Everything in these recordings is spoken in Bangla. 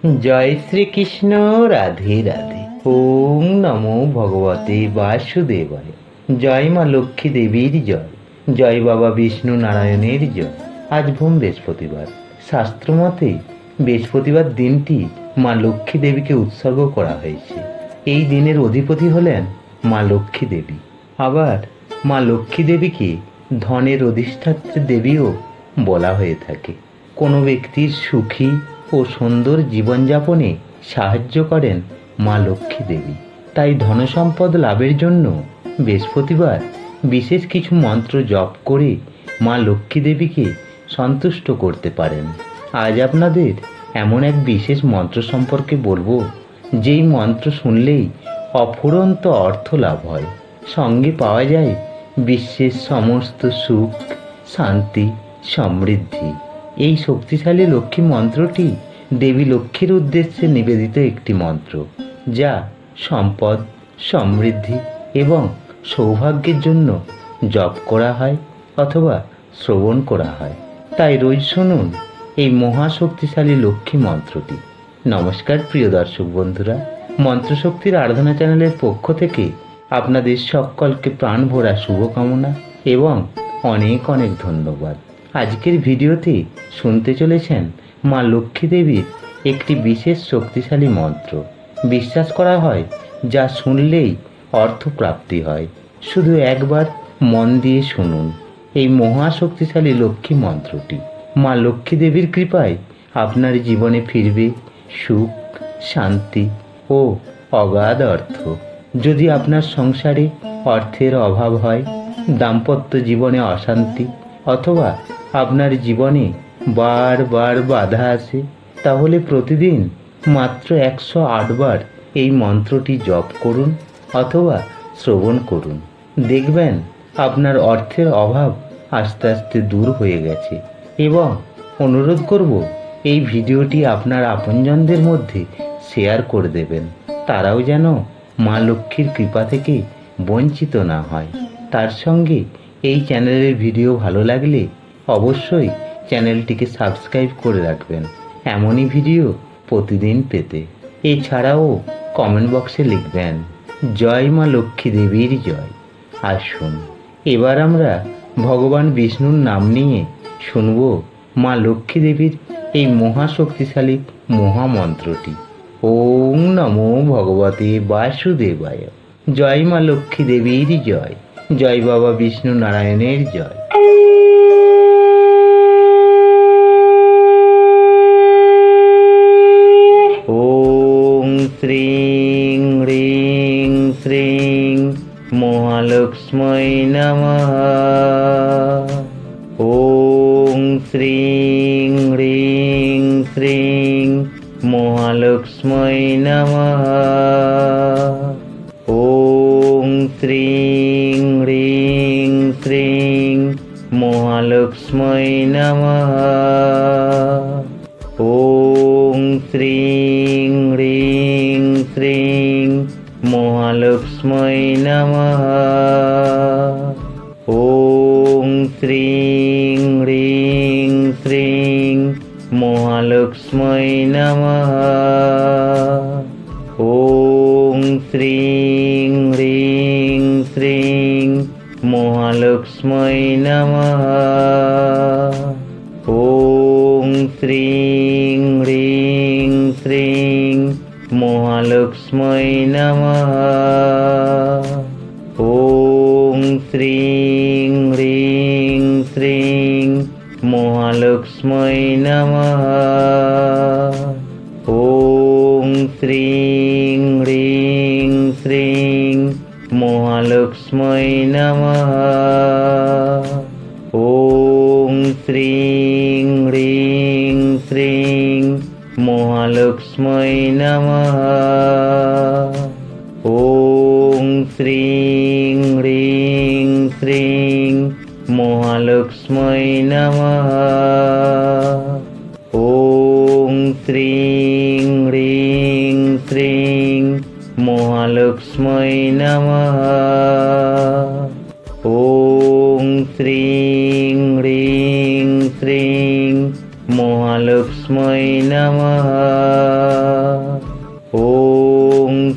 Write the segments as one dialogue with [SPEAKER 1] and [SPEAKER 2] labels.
[SPEAKER 1] জয় শ্রীকৃষ্ণ। রাধে রাধে। ওম নমো ভগবতে বাসুদেবায়। জয় মা লক্ষ্মী দেবীর জয়। জয় বাবা বিষ্ণু নারায়ণের জয়। আজ বৃহস্পতিবার। শাস্ত্রমতে বৃহস্পতিবার দিনটি মা লক্ষ্মী দেবীকে উৎসর্গ করা হয়েছে। এই দিনের অধিপতি হলেন মা লক্ষ্মী দেবী। আবার মা লক্ষ্মী দেবীকে ধনের অধিষ্ঠাত্রী দেবীও বলা হয়ে থাকে। কোনো ব্যক্তির সুখী ও সুন্দর জীবনযাপনে সাহায্য করেন মা লক্ষ্মী দেবী। তাই ধনসম্পদ লাভের জন্য বৃহস্পতিবার বিশেষ কিছু মন্ত্র জপ করে মা লক্ষ্মী দেবীকে সন্তুষ্ট করতে পারেন। আজ আপনাদের এমন এক বিশেষ মন্ত্র সম্পর্কে বলবো, যেই মন্ত্র শুনলেই অফুরন্ত অর্থ লাভ হয়, সঙ্গে পাওয়া যায় বিশ্বের সমস্ত সুখ, শান্তি, সমৃদ্ধি। এই শক্তিশালী লক্ষ্মী মন্ত্রটি দেবী লক্ষ্মীর উদ্দেশ্যে নিবেদিত একটি মন্ত্র, যা সম্পদ, সমৃদ্ধি এবং সৌভাগ্যের জন্য জপ করা হয় অথবা শ্রবণ করা হয়। তাই রোজ শুনুন এই মহাশক্তিশালী লক্ষ্মী মন্ত্রটি। নমস্কার প্রিয় দর্শক বন্ধুরা, মন্ত্রশক্তির আরাধনা চ্যানেলের পক্ষ থেকে আপনাদের সকলকে প্রাণ ভরা শুভকামনা এবং অনেক অনেক ধন্যবাদ। আজকের ভিডিওতে শুনতে চলেছেন মা লক্ষ্মী দেবীর একটি বিশেষ শক্তিশালী মন্ত্র। বিশ্বাস করা হয় যা শুনলেই অর্থ প্রাপ্তি হয়। শুধু একবার মন দিয়ে শুনুন এই মহাশক্তিশালী লক্ষ্মী মন্ত্রটি। মা লক্ষ্মী দেবীর কৃপায় আপনার জীবনে ফিরবে সুখ, শান্তি ও অগাধ অর্থ। যদি আপনার সংসারে অর্থের অভাব হয়, দাম্পত্য জীবনে অশান্তি অথবা আপনার জীবনে বারবার বাধা আসে, তাহলে প্রতিদিন মাত্র 108 বার এই মন্ত্রটি জপ করুন অথবা শ্রবণ করুন। দেখবেন আপনার অর্থের অভাব আস্তে আস্তে দূর হয়ে গেছে। এবং অনুরোধ করব, এই ভিডিওটি আপনার আপনজনদের মধ্যে শেয়ার করে দেবেন, তারাও যেন মা লক্ষ্মীর কৃপা থেকে বঞ্চিত না হয়। তার সঙ্গে এই চ্যানেলের ভিডিও ভালো লাগলে অবশ্যই চ্যানেলটিকে সাবস্ক্রাইব করে রাখবেন, এমনই ভিডিও প্রতিদিন পেতে। এছাড়াও কমেন্ট বক্সে লিখবেন জয় মা লক্ষ্মী দেবীর জয়। আসুন এবার আমরা ভগবান বিষ্ণুর নাম নিয়ে শুনব মা লক্ষ্মী দেবীর এই মহাশক্তিশালী মহামন্ত্রটি। ওম নমো ভগবতে বাসুদেবায়। জয় মা লক্ষ্মী দেবীর জয়। জয় বাবা বিষ্ণু নারায়ণের জয়। ওম শ্রীং হ্রিং শ্রীং মহালক্ষ্মী নমঃ। ওম শ্রীং হ্রিং শ্রীং মহালক্ষ্মী নমঃ। ওম শ্রীং হ্রিং শ্রীং মহালক্ষ্মী নমঃ। ওম শ্রীং হ্রিং শ্রীং মহালক্ষ্মী নমঃ। ওম শ্রীং হ্রিং শ্রীং মহালক্ষ্মী নমঃ। ওম শ্রীং হ্রিং শ্রীং মহালক্ষ্মী নমঃ। ওম শ্রীং হ্রিং শ্রীং মহালক্ষ্মী নমঃ। ওম শ্রীং হ্রিং শ্রীং মহালক্ষ্মী নমঃ। ওম শ্রীং হ্রিং শ্রীং মহালক্ষ্মী নমঃ। ওম শ্রীং হ্রিং শ্রীং মহালক্ষ্মী নমঃ। ওম শ্রীং হ্রিং শ্রীং মহালক্ষ্মী নমঃ। ওম শ্রীং হ্রিং শ্রীং মহালক্ষ্মী নমঃ। ওম শ্রীং হ্রিং শ্রীং মহালক্ষ্মী নমঃ।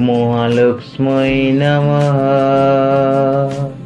[SPEAKER 1] মহালক্ষ্মী নমঃ।